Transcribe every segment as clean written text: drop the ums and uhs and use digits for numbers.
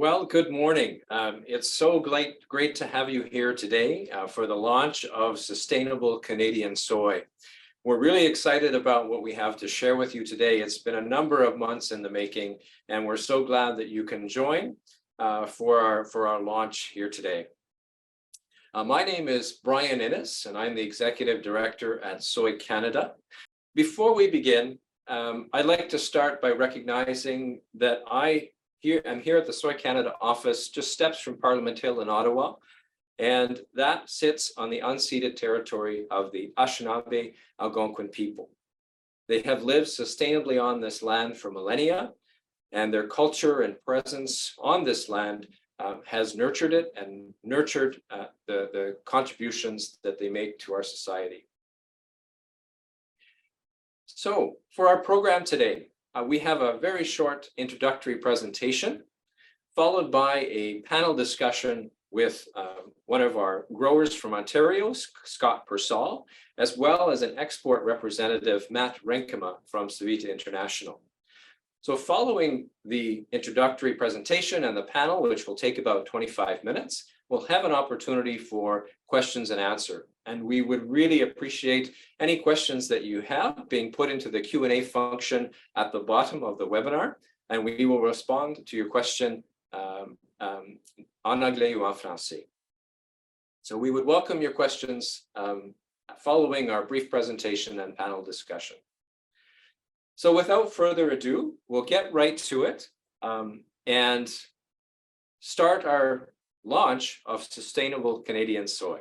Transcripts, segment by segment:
Well, good morning. It's so great to have you here today for the launch of Sustainable Canadian Soy. We're really excited about what we have to share with you today. It's been a number of months in the making, and we're so glad that you can join for our launch here today. My name is Brian Innes, and I'm the Executive Director at Soy Canada. Before we begin, I'd like to start by recognizing that I'm here at the Soy Canada office, just steps from Parliament Hill in Ottawa, and that sits on the unceded territory of the Anishinaabe Algonquin people. They have lived sustainably on this land for millennia, and their culture and presence on this land has nurtured it and nurtured the contributions that they make to our society. So for our program today, we have a very short introductory presentation, followed by a panel discussion with one of our growers from Ontario, Scott Persall, as well as an export representative, Matt Renkema from Savita International. So following the introductory presentation and the panel, which will take about 25 minutes, we'll have an opportunity for questions and answer. And we would really appreciate any questions that you have being put into the Q&A function at the bottom of the webinar, and we will respond to your question en anglais ou en français. So we would welcome your questions following our brief presentation and panel discussion. So without further ado, we'll get right to it and start our launch of Sustainable Canadian Soy.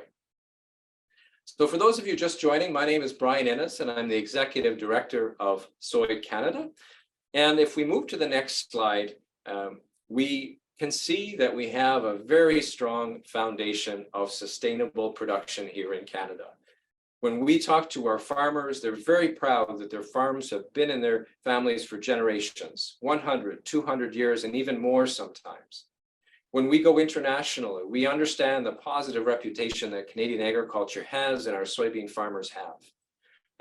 So for those of you just joining, my name is Brian Innes, and I'm the Executive Director of Soy Canada. And if we move to the next slide, we can see that we have a very strong foundation of sustainable production here in Canada. When we talk to our farmers, they're very proud that their farms have been in their families for generations, 100, 200 years, and even more sometimes. When we go internationally, we understand the positive reputation that Canadian agriculture has and our soybean farmers have.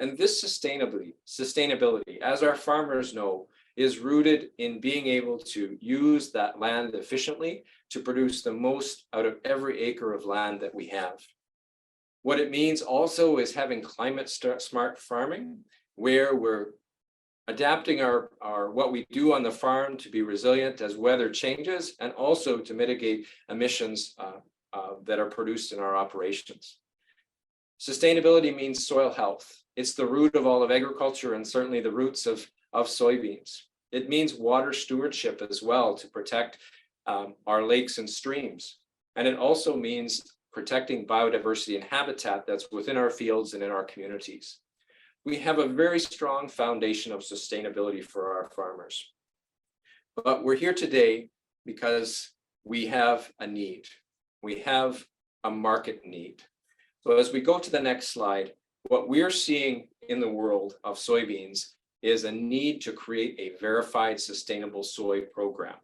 And this sustainability, as our farmers know, is rooted in being able to use that land efficiently to produce the most out of every acre of land that we have. What it means also is having climate smart farming, where we're adapting our what we do on the farm to be resilient as weather changes, and also to mitigate emissions that are produced in our operations. Sustainability means soil health. It's the root of all of agriculture and certainly the roots of soybeans. It means water stewardship as well, to protect our lakes and streams. And it also means protecting biodiversity and habitat that's within our fields and in our communities. We have a very strong foundation of sustainability for our farmers. But we're here today because we have a need. We have a market need. So as we go to the next slide, what we're seeing in the world of soybeans is a need to create a verified sustainable soy program.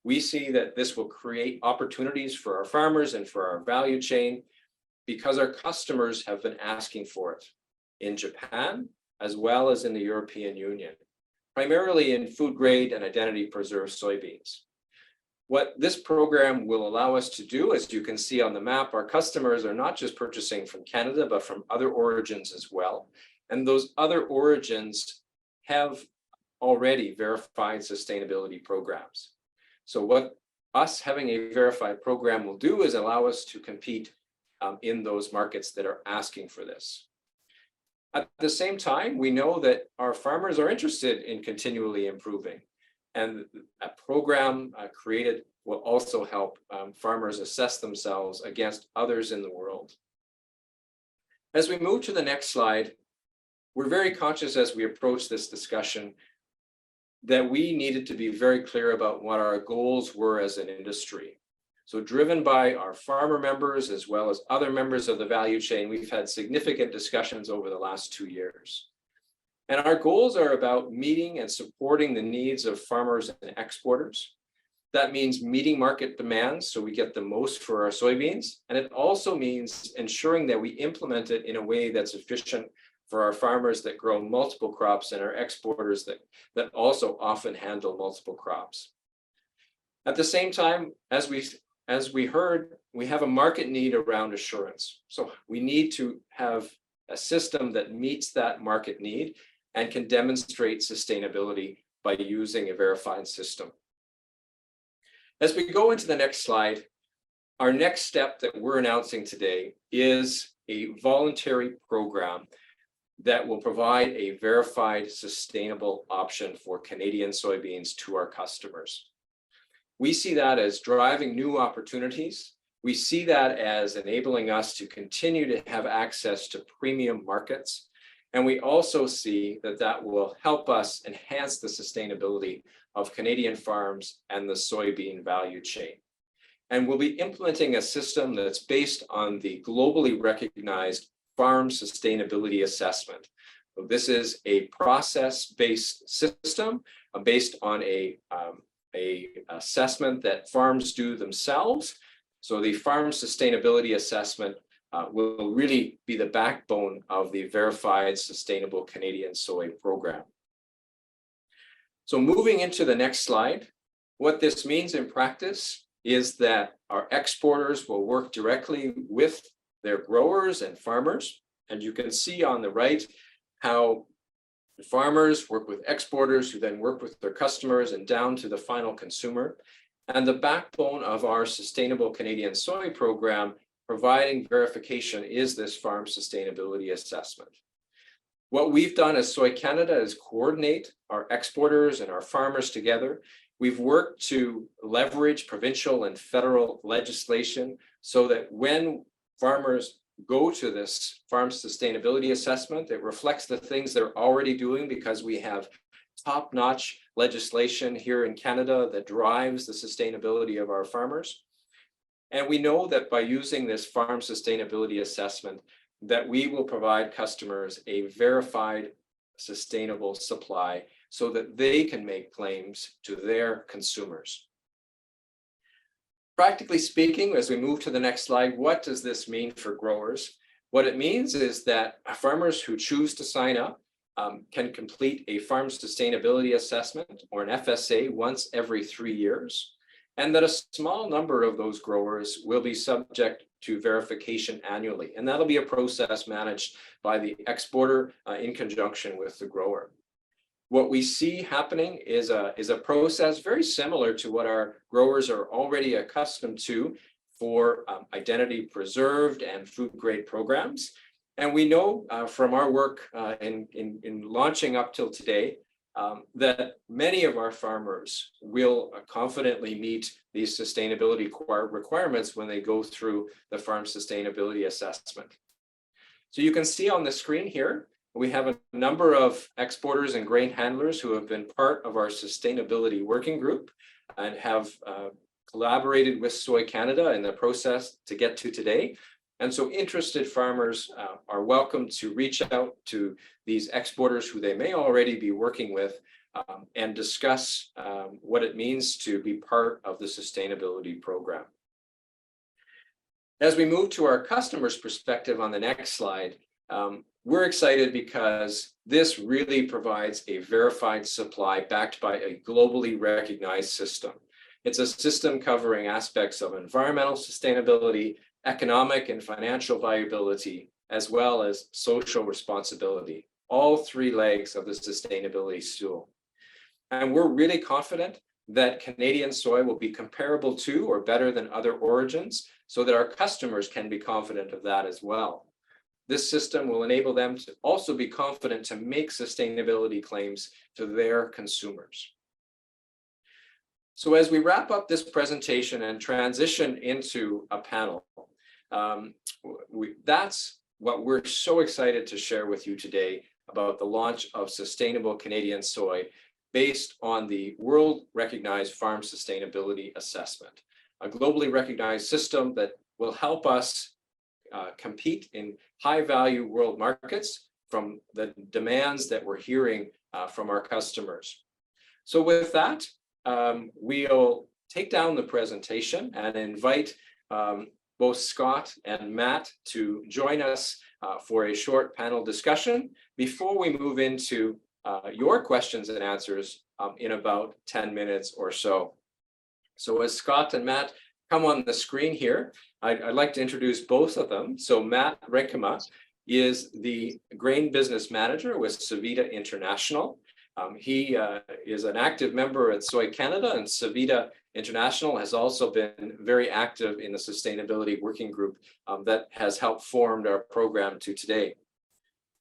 We see that this will create opportunities for our farmers and for our value chain because our customers have been asking for it in Japan, as well as in the European Union, primarily in food grade and identity preserved soybeans. What this program will allow us to do, as you can see on the map, our customers are not just purchasing from Canada, but from other origins as well. And those other origins have already verified sustainability programs. So what us having a verified program will do is allow us to compete in those markets that are asking for this. At the same time, we know that our farmers are interested in continually improving, and a program created will also help farmers assess themselves against others in the world. As we move to the next slide, we're very conscious as we approach this discussion that we needed to be very clear about what our goals were as an industry. So driven by our farmer members as well as other members of the value chain, we've had significant discussions over the last 2 years. And our goals are about meeting and supporting the needs of farmers and exporters. That means meeting market demands so we get the most for our soybeans. And it also means ensuring that we implement it in a way that's efficient for our farmers that grow multiple crops and our exporters that also often handle multiple crops. At the same time, as we heard, we have a market need around assurance. So we need to have a system that meets that market need and can demonstrate sustainability by using a verified system. As we go into the next slide, our next step that we're announcing today is a voluntary program that will provide a verified sustainable option for Canadian soybeans to our customers. We see that as driving new opportunities. We see that as enabling us to continue to have access to premium markets. And we also see that that will help us enhance the sustainability of Canadian farms and the soybean value chain. And we'll be implementing a system that's based on the globally recognized Farm Sustainability Assessment. So this is a process-based system based on a assessment that farms do themselves. So the Farm Sustainability Assessment will really be the backbone of the Verified Sustainable Canadian Soy program. So moving into the next slide, what this means in practice is that our exporters will work directly with their growers and farmers. And you can see on the right how the farmers work with exporters who then work with their customers and down to the final consumer. And the backbone of our Sustainable Canadian Soy program providing verification is this Farm Sustainability Assessment. What we've done as Soy Canada is coordinate our exporters and our farmers together. We've worked to leverage provincial and federal legislation so that when farmers go to this Farm Sustainability Assessment, it reflects the things they're already doing because we have top-notch legislation here in Canada that drives the sustainability of our farmers. And we know that by using this Farm Sustainability Assessment, that we will provide customers a verified sustainable supply so that they can make claims to their consumers. Practically speaking, as we move to the next slide, what does this mean for growers? What it means is that farmers who choose to sign up can complete a Farm Sustainability Assessment or an FSA once every 3 years, and that a small number of those growers will be subject to verification annually. And that'll be a process managed by the exporter in conjunction with the grower. What we see happening is a process very similar to what our growers are already accustomed to for identity preserved and food grade programs. And we know from our work in launching up till today that many of our farmers will confidently meet these sustainability requirements when they go through the Farm Sustainability Assessment. So you can see on the screen here, we have a number of exporters and grain handlers who have been part of our sustainability working group and have collaborated with Soy Canada in the process to get to today. And so interested farmers are welcome to reach out to these exporters who they may already be working with and discuss what it means to be part of the sustainability program. As we move to our customers' perspective on the next slide, we're excited because this really provides a verified supply backed by a globally recognized system. It's a system covering aspects of environmental sustainability, economic and financial viability, as well as social responsibility, all three legs of the sustainability stool. And we're really confident that Canadian soy will be comparable to or better than other origins so that our customers can be confident of that as well. This system will enable them to also be confident to make sustainability claims to their consumers. So as we wrap up this presentation and transition into a panel, that's what we're so excited to share with you today about the launch of Sustainable Canadian Soy based on the world recognized Farm Sustainability Assessment, a globally recognized system that will help us compete in high value world markets from the demands that we're hearing from our customers. So with that, we'll take down the presentation and invite both Scott and Matt to join us for a short panel discussion before we move into your questions and answers in about 10 minutes or so. So as Scott and Matt come on the screen here, I'd like to introduce both of them. So Matt Renkema is the grain business manager with Savita International. He is an active member at Soy Canada, and Savita International has also been very active in the sustainability working group that has helped form our program to today.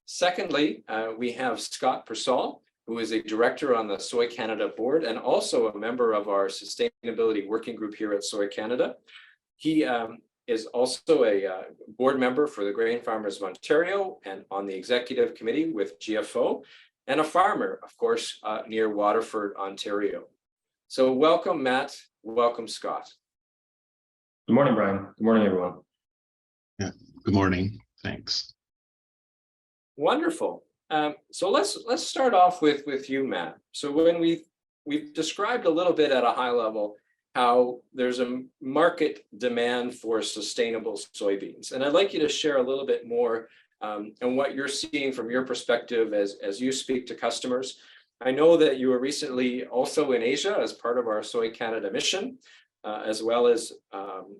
Secondly, we have Scott Persall, who is a director on the Soy Canada board and also a member of our sustainability working group here at Soy Canada. He is also a board member for the Grain Farmers of Ontario and on the executive committee with GFO, and a farmer, of course, near Waterford, Ontario. So welcome, Matt. Welcome, Scott. Good morning, Brian. Good morning, everyone. Yeah, good morning. Thanks. Wonderful. So let's start off with you, Matt. So when we've described a little bit at a high level how there's a market demand for sustainable soybeans, and I'd like you to share a little bit more and what you're seeing from your perspective as you speak to customers. I know that you were recently also in Asia as part of our Soy Canada mission, as well as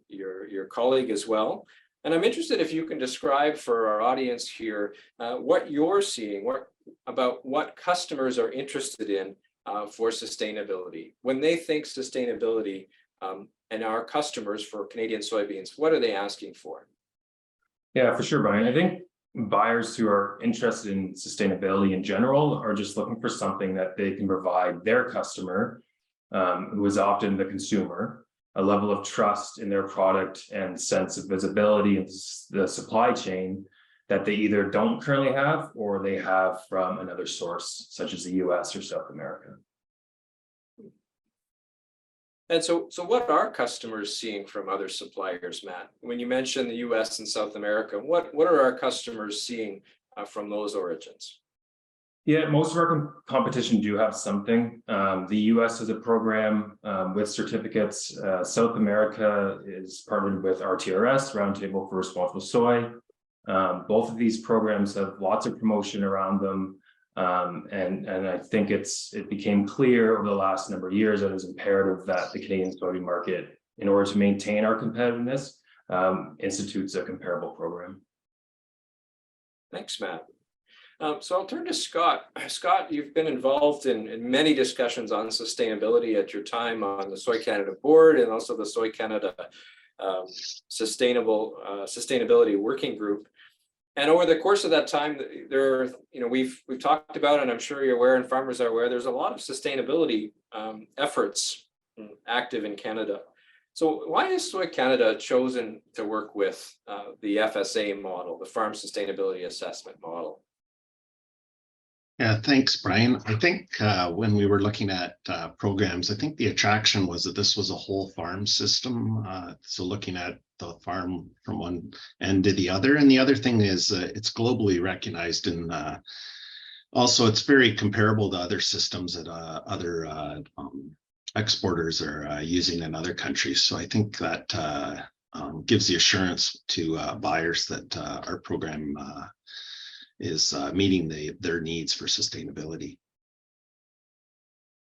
your colleague as well. And I'm interested if you can describe for our audience here what you're seeing, about what customers are interested in for sustainability. When they think sustainability and our customers for Canadian soybeans, what are they asking for? Yeah, for sure, Brian. I think buyers who are interested in sustainability in general are just looking for something that they can provide their customer, who is often the consumer, a level of trust in their product and sense of visibility in the supply chain that they either don't currently have or they have from another source, such as the US or South America. And so what are customers seeing from other suppliers, Matt? When you mention the US and South America, what are our customers seeing from those origins? Yeah, most of our competition do have something. The US has a program with certificates. South America is partnered with RTRS, Roundtable for Responsible Soy. Both of these programs have lots of promotion around them. And I think it became clear over the last number of years that it was imperative that the Canadian soybean market, in order to maintain our competitiveness, institutes a comparable program. Thanks, Matt. So I'll turn to Scott. Scott, you've been involved in many discussions on sustainability at your time on the Soy Canada board and also the Soy Canada sustainability working group. And over the course of that time, we've talked about, and I'm sure you're aware, and farmers are aware, there's a lot of sustainability efforts active in Canada. So why has Soy Canada chosen to work with the FSA model, the Farm Sustainability Assessment model? Yeah, thanks, Brian. I think when we were looking at programs, I think the attraction was that this was a whole farm system. So looking at the farm from one end to the other. And the other thing is it's globally recognized, and also it's very comparable to other systems that other exporters are using in other countries. So I think that gives the assurance to buyers that our program is meeting their needs for sustainability.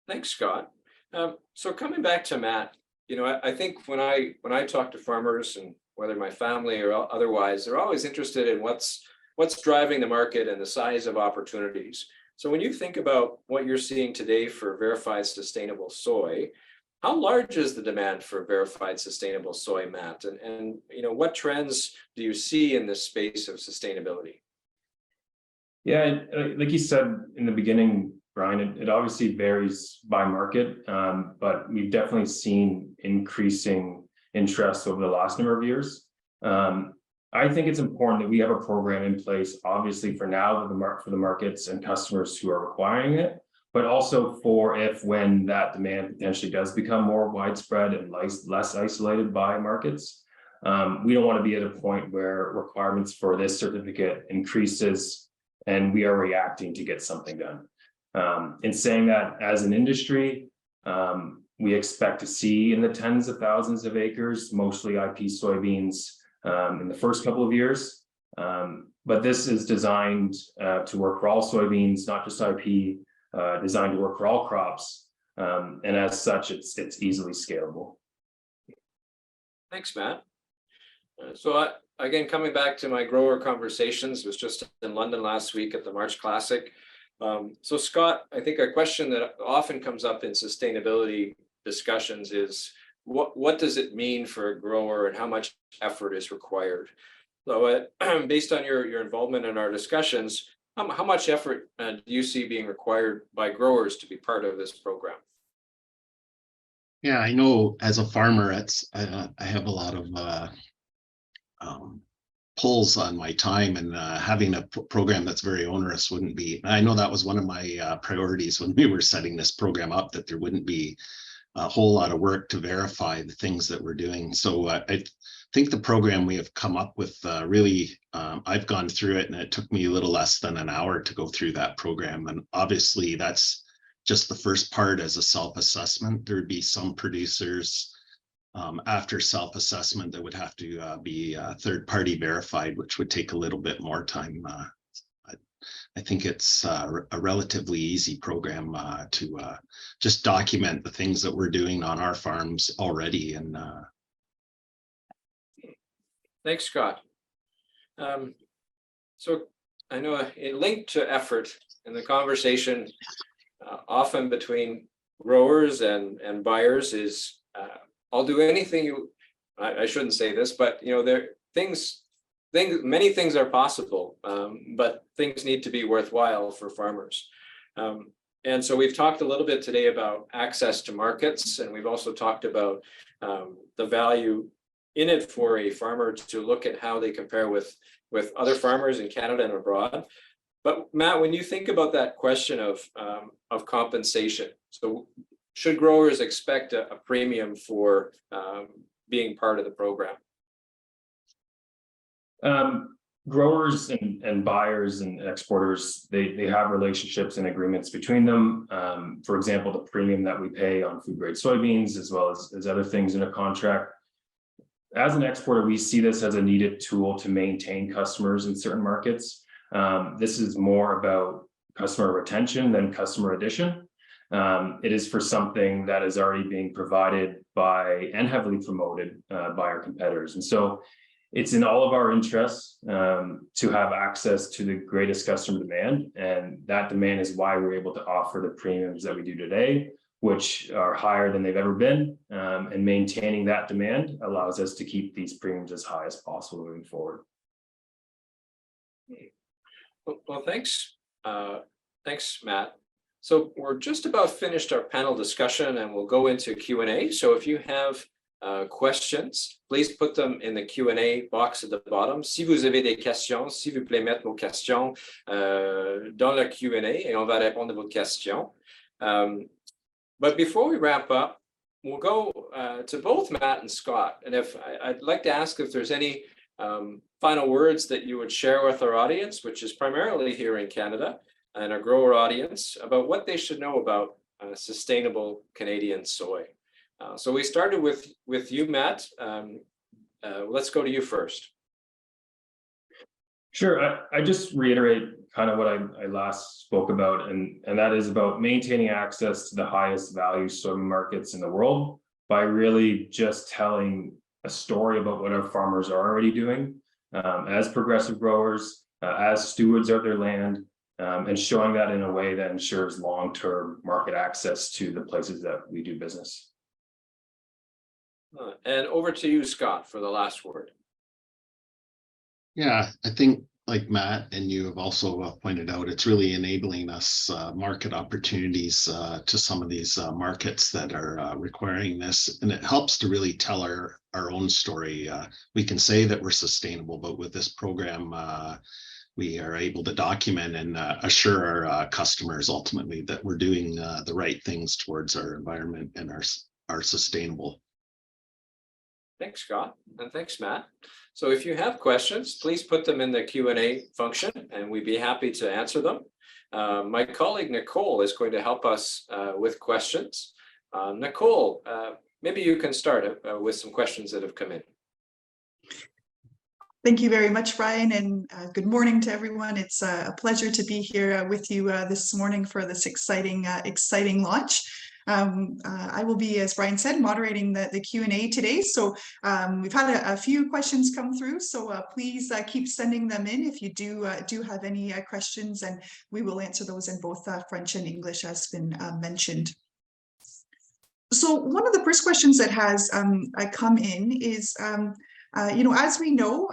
Thanks, Scott. So coming back to Matt, I think when I talk to farmers, and whether my family or otherwise, they're always interested in what's driving the market and the size of opportunities. So when you think about what you're seeing today for verified sustainable soy, how large is the demand for verified sustainable soy, Matt? And what trends do you see in this space of sustainability? Yeah, like you said in the beginning, Brian, it obviously varies by market, but we've definitely seen increasing interest over the last number of years. I think it's important that we have a program in place, obviously for now, for the markets and customers who are requiring it, but also for when that demand potentially does become more widespread and less isolated by markets. We don't want to be at a point where requirements for this certificate increases and we are reacting to get something done. In saying that, as an industry, we expect to see in the tens of thousands of acres, mostly IP soybeans in the first couple of years. But this is designed to work for all soybeans, not just IP, designed to work for all crops. And as such, it's easily scalable. Thanks, Matt. Again, coming back to my grower conversations, was just in London last week at the March Classic. So Scott, I think a question that often comes up in sustainability discussions is what does it mean for a grower and how much effort is required? So based on your involvement in our discussions, how much effort do you see being required by growers to be part of this program? Yeah, I know as a farmer, I have a lot of pulls on my time, and having a program that's very onerous wouldn't be. I know that was one of my priorities when we were setting this program up, that there wouldn't be a whole lot of work to verify the things that we're doing. So I think the program we have come up with really, I've gone through it, and it took me a little less than an hour to go through that program. And obviously that's just the first part as a self-assessment. There'd be some producers after self-assessment that would have to be third-party verified, which would take a little bit more time. I think it's a relatively easy program to just document the things that we're doing on our farms already. And thanks, Scott. So I know it linked to effort in the conversation often between growers and buyers is I'll do anything you, I shouldn't say this, but many things are possible, but things need to be worthwhile for farmers. And so we've talked a little bit today about access to markets, and we've also talked about the value in it for a farmer to look at how they compare with other farmers in Canada and abroad. But Matt, when you think about that question of compensation, so should growers expect a premium for being part of the program? Growers and buyers and exporters, they have relationships and agreements between them. For example, the premium that we pay on food grade soybeans, as well as other things in a contract. As an exporter, we see this as a needed tool to maintain customers in certain markets. This is more about customer retention than customer addition. It is for something that is already being provided by and heavily promoted by our competitors. And so it's in all of our interests to have access to the greatest customer demand. And that demand is why we're able to offer the premiums that we do today, which are higher than they've ever been. And maintaining that demand allows us to keep these premiums as high as possible moving forward. Well, thanks. Thanks, Matt. So we're just about finished our panel discussion, and we'll go into Q&A. So if you have questions, please put them in the Q&A box at the bottom. Si vous avez des questions, s'il vous plaît, mettre vos questions dans le Q&A, et on va répondre à vos questions. But before we wrap up, we'll go to both Matt and Scott. And I'd like to ask if there's any final words that you would share with our audience, which is primarily here in Canada, and our grower audience, about what they should know about sustainable Canadian soy. So we started with you, Matt. Let's go to you first. Sure. I just reiterate kind of what I last spoke about, and that is about maintaining access to the highest value soybean markets in the world by really just telling a story about what our farmers are already doing as progressive growers, as stewards of their land, and showing that in a way that ensures long-term market access to the places that we do business. And over to you, Scott, for the last word. yeah, I think like Matt and you have also pointed out, it's really enabling us market opportunities to some of these markets that are requiring this. And it helps to really tell our own story. We can say that we're sustainable, but with this program, we are able to document and assure our customers ultimately that we're doing the right things towards our environment and are sustainable. Thanks, Scott, and thanks, Matt. So if you have questions, please put them in the Q&A function, and we'd be happy to answer them. My colleague Nicole is going to help us with questions. Nicole, maybe you can start with some questions that have come in. Thank you very much, Brian, and good morning to everyone. It's a pleasure to be here with you this morning for this exciting launch. I will be, as Brian said, moderating the Q&A today. So we've had a few questions come through, so please keep sending them in if you do have any questions, and we will answer those in both French and English, as been mentioned. So one of the first questions that has come in is, as we know,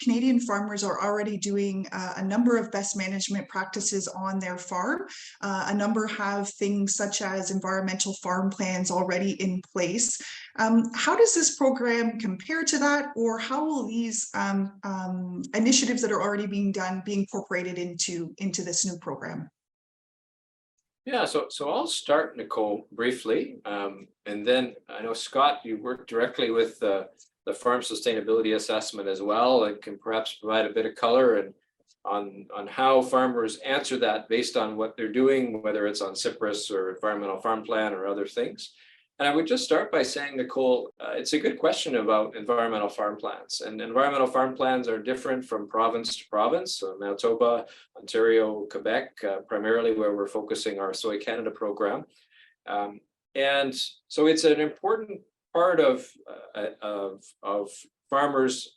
Canadian farmers are already doing a number of best management practices on their farm. A number have things such as environmental farm plans already in place. How does this program compare to that, or how will these initiatives that are already being done be incorporated into this new program? Yeah, so I'll start, Nicole, briefly, and then I know, Scott, you work directly with the farm sustainability assessment as well, and can perhaps provide a bit of color and on how farmers answer that based on what they're doing, whether it's on CIPRIS or environmental farm plan or other things. And I would just start by saying, Nicole, it's a good question about environmental farm plans. And environmental farm plans are different from province to province. So Manitoba, Ontario, Quebec, primarily where we're focusing our Soy Canada program. And so it's an important part of farmers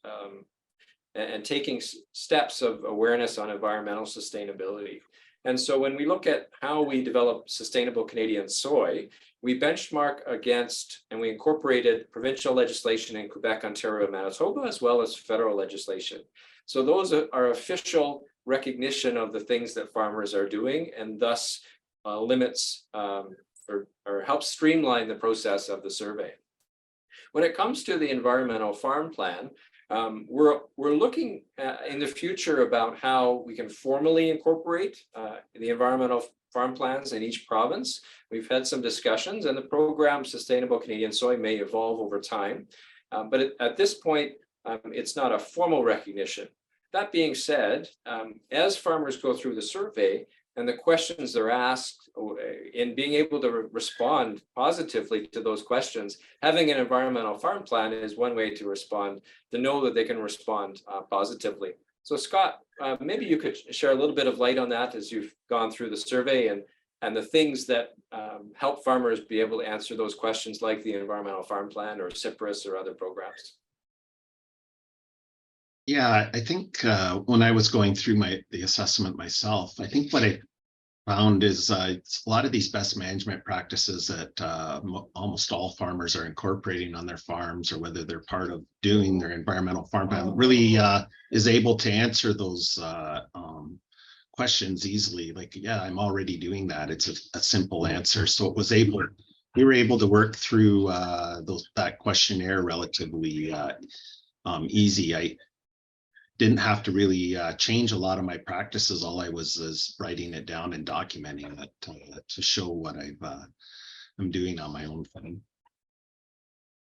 and taking steps of awareness on environmental sustainability. And so when we look at how we develop sustainable Canadian soy, we benchmark against, and we incorporated provincial legislation in Quebec, Ontario, and Manitoba, as well as federal legislation. So those are official recognition of the things that farmers are doing, and thus limits or helps streamline the process of the survey. When it comes to the environmental farm plan, we're looking in the future about how we can formally incorporate the environmental farm plans in each province. We've had some discussions, and the program Sustainable Canadian Soy may evolve over time. But at this point, it's not a formal recognition. That being said, as farmers go through the survey and the questions they're asked, in being able to respond positively to those questions, having an environmental farm plan is one way to respond, to know that they can respond positively. So Scott, maybe you could share a little bit of light on that as you've gone through the survey and the things that help farmers be able to answer those questions, like the environmental farm plan or CIPRIS or other programs. Yeah, I think when I was going through the assessment myself, I think what I found is a lot of these best management practices that almost all farmers are incorporating on their farms, or whether they're part of doing their environmental farm plan, really is able to answer those questions easily. Like, yeah, I'm already doing that. It's a simple answer. So we were able to work through that questionnaire relatively easy. I didn't have to really change a lot of my practices. All I was is writing it down and documenting it to show what I'm doing on my own farm.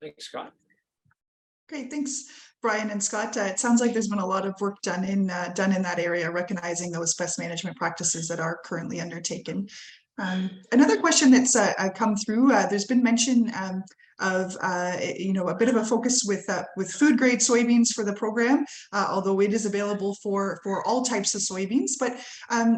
Thanks, Scott. Great, thanks, Brian and Scott. It sounds like there's been a lot of work done in that area, recognizing those best management practices that are currently undertaken. Another question that's come through, there's been mention of a bit of a focus with food grade soybeans for the program, although it is available for all types of soybeans. But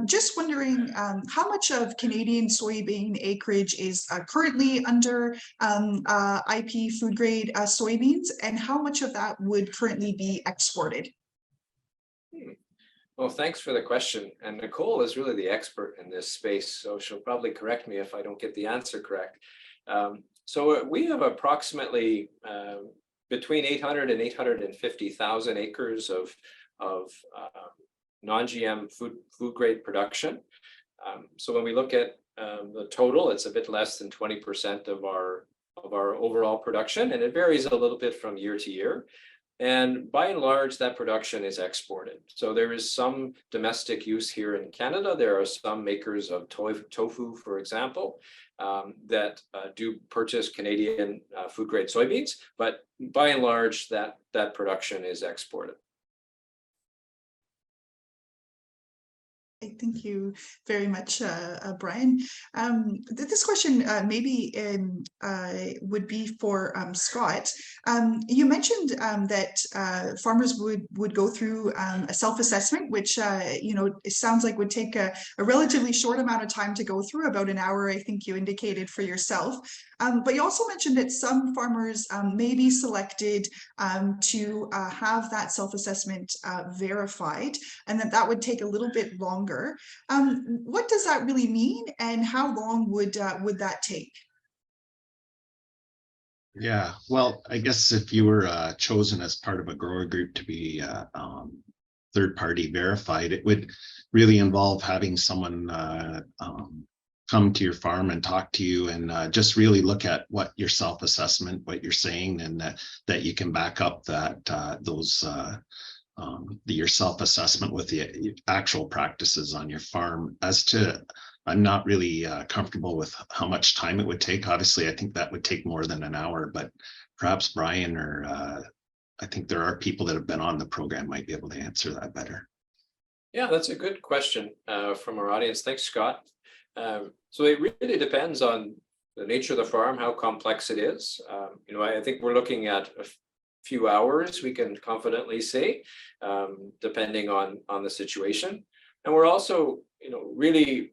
just wondering how much of Canadian soybean acreage is currently under IP food grade soybeans, and how much of that would currently be exported? Well, thanks for the question. And Nicole is really the expert in this space, so she'll probably correct me if I don't get the answer correct. So we have approximately between 800 and 850,000 acres of non-GM food grade production. So when we look at the total, it's a bit less than 20% of our overall production, and it varies a little bit from year to year. And by and large, that production is exported. So there is some domestic use here in Canada. There are some makers of tofu, for example, that do purchase Canadian food grade soybeans, but by and large, that production is exported. Okay, thank you very much, Brian. This question maybe would be for Scott. You mentioned that farmers would go through a self-assessment, which it sounds like would take a relatively short amount of time to go through, about an hour, I think you indicated for yourself. But you also mentioned that some farmers may be selected to have that self-assessment verified, and that would take a little bit longer. What does that really mean, and how long would that take? Yeah, well, I guess if you were chosen as part of a grower group to be third-party verified, it would really involve having someone come to your farm and talk to you, and just really look at what your self-assessment, what you're saying, and that you can back up that your self-assessment with the actual practices on your farm. As to, I'm not really comfortable with how much time it would take. Obviously, I think that would take more than an hour, but perhaps Brian or I think there are people that have been on the program might be able to answer that better. Yeah, that's a good question from our audience. Thanks, Scott. So it really depends on the nature of the farm, how complex it is. I think we're looking at a few hours, we can confidently say, depending on the situation. And we're also, really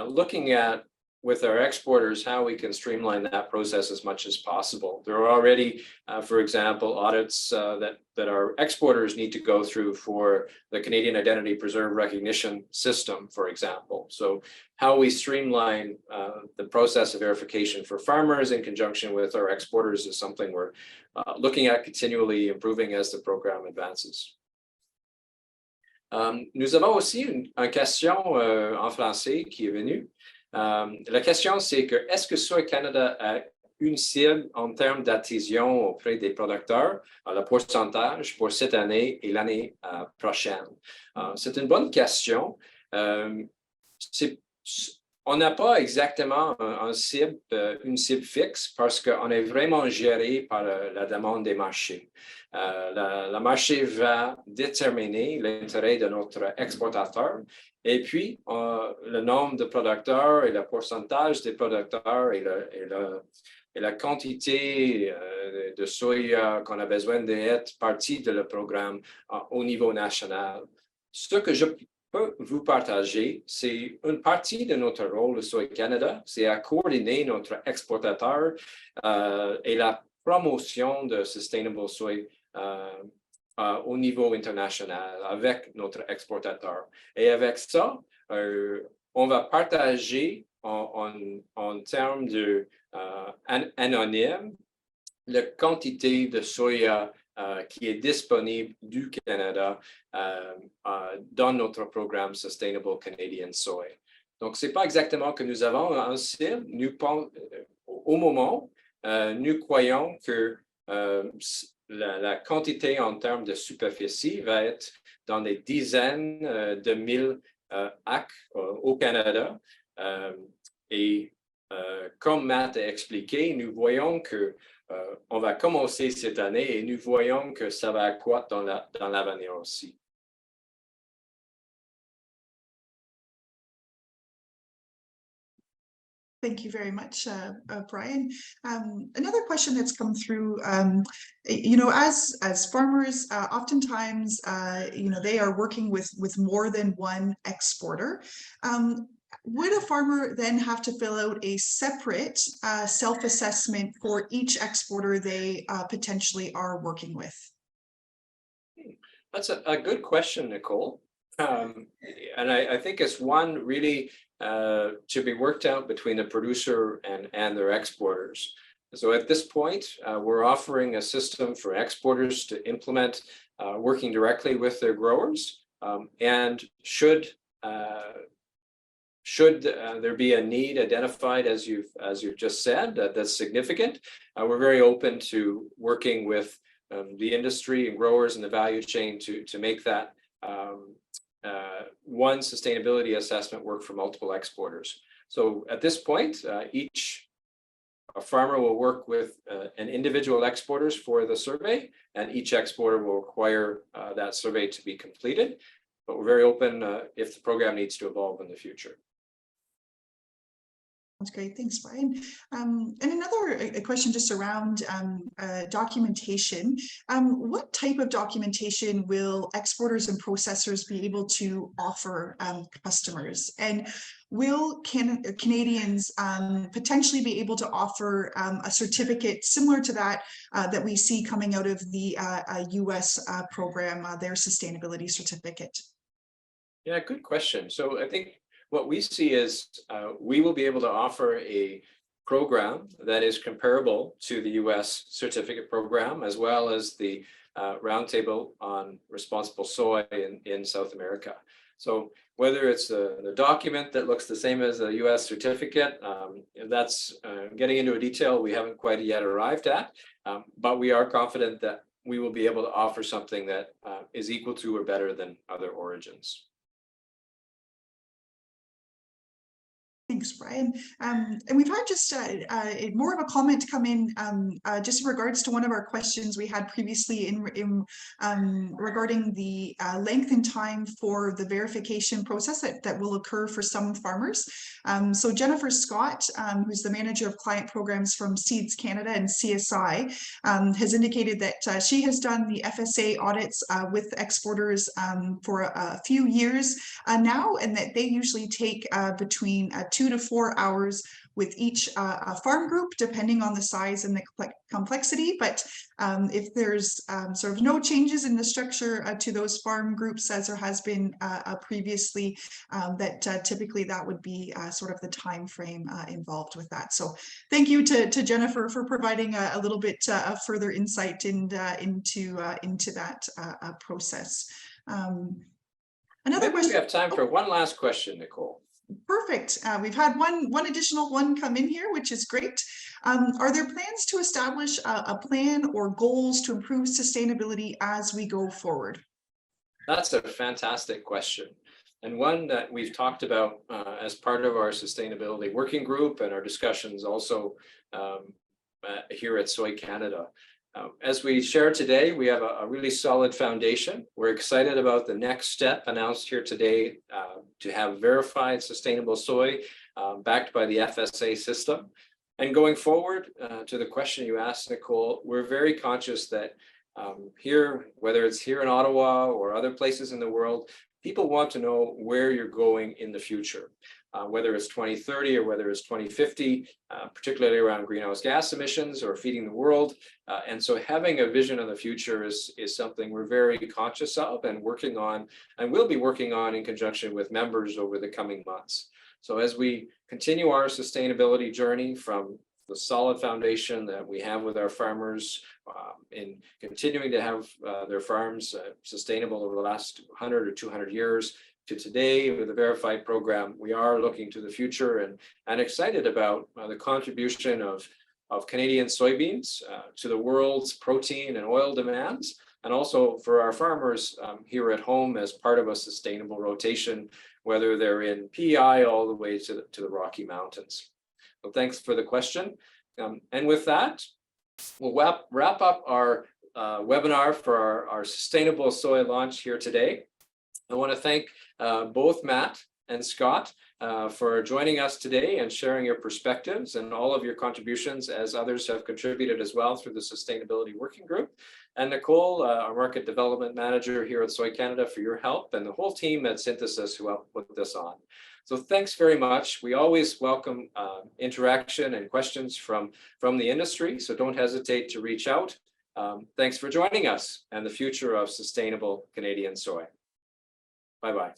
looking at, with our exporters, how we can streamline that process as much as possible. There are already, for example, audits that our exporters need to go through for the Canadian Identity Preserve Recognition System, for example. So how we streamline the process of verification for farmers in conjunction with our exporters is something we're looking at continually improving as the program advances. Nous avons aussi une question en français qui est venue. La question, c'est que est-ce que Soy Canada a une cible en termes d'adhésion auprès des producteurs, le pourcentage pour cette année et l'année prochaine? C'est une bonne question. On n'a pas exactement une cible fixe, parce qu'on est vraiment géré par la demande des marchés. Le marché va déterminer l'intérêt de notre exportateur, et puis le nombre de producteurs et le pourcentage des producteurs et la quantité de soya qu'on a besoin d'être partie de le programme au niveau national. Ce que je peux vous partager, c'est une partie de notre rôle de Soy Canada, c'est à coordonner notre exportateur et la promotion de Sustainable Soy au niveau international avec notre exportateur. Et avec ça, on va partager en termes de anonyme la quantité de soya qui est disponible du Canada dans notre programme Sustainable Canadian Soy. Donc, ce n'est pas exactement que nous avons un cible. Au moment, nous croyons que la quantité en termes de superficie va être dans des dizaines de mille acres au Canada. Et comme Matt a expliqué, nous voyons que on va commencer cette année et nous voyons que ça va accroître dans l'avenir aussi. Thank you very much, Brian. Another question that's come through, as farmers, oftentimes, they are working with more than one exporter. Would a farmer then have to fill out a separate self-assessment for each exporter they potentially are working with? That's a good question, Nicole. And I think it's one really to be worked out between the producer and their exporters. So at this point, we're offering a system for exporters to implement, working directly with their growers. And should there be a need identified, as you've just said, that's significant, we're very open to working with the industry and growers in the value chain to make that one sustainability assessment work for multiple exporters. So at this point, each farmer will work with an individual exporters for the survey, and each exporter will require that survey to be completed. but we're very open if the program needs to evolve in the future. That's great. Thanks, Brian. And another question just around documentation. What type of documentation will exporters and processors be able to offer customers? And will Canadians potentially be able to offer a certificate similar to that that we see coming out of the US program, their sustainability certificate? Yeah, good question. So I think what we see is we will be able to offer a program that is comparable to the US certificate program, as well as the Roundtable on Responsible Soy in South America. So whether it's the document that looks the same as a US certificate, that's getting into a detail we haven't quite yet arrived at, but we are confident that we will be able to offer something that is equal to or better than other origins. Thanks, Brian. And we've had just more of a comment come in just in regards to one of our questions we had previously in regarding the length and time for the verification process that will occur for some farmers. So Jennifer Scott, who's the manager of client programs from Seeds Canada and CSI, has indicated that she has done the FSA audits with exporters for a few years now, and that they usually take between 2 to 4 hours with each farm group, depending on the size and the complexity. But if there's sort of no changes in the structure to those farm groups, as there has been previously, that typically that would be sort of the time frame involved with that. So thank you to Jennifer for providing a little bit of further insight into that process. Another question. We have time for one last question, Nicole. Perfect. We've had one additional one come in here, which is great. Are there plans to establish a plan or goals to improve sustainability as we go forward? That's a fantastic question, and one that we've talked about as part of our sustainability working group and our discussions also here at Soy Canada. As we share today, we have a really solid foundation. We're excited about the next step announced here today to have verified sustainable soy backed by the FSA system. And going forward to the question you asked, Nicole, we're very conscious that here, whether it's here in Ottawa or other places in the world, people want to know where you're going in the future. Whether it's 2030 or whether it's 2050, particularly around greenhouse gas emissions or feeding the world. And so having a vision of the future is something we're very conscious of and working on, and we'll be working on in conjunction with members over the coming months. So as we continue our sustainability journey from the solid foundation that we have with our farmers in continuing to have their farms sustainable over the last 100 or 200 years, to today with the verified program, we are looking to the future and excited about the contribution of Canadian soybeans to the world's protein and oil demands, and also for our farmers here at home as part of a sustainable rotation, whether they're in PEI all the way to the Rocky Mountains. So thanks for the question. And with that, we'll wrap up our webinar for our sustainable soy launch here today. I want to thank both Matt and Scott for joining us today and sharing your perspectives and all of your contributions, as others have contributed as well through the Sustainability Working Group. And Nicole, our Market Development Manager here at Soy Canada, for your help, and the whole team at Synthesis who helped put this on. So thanks very much. We always welcome interaction and questions from the industry, so don't hesitate to reach out. Thanks for joining us and the future of sustainable Canadian soy. Bye-bye.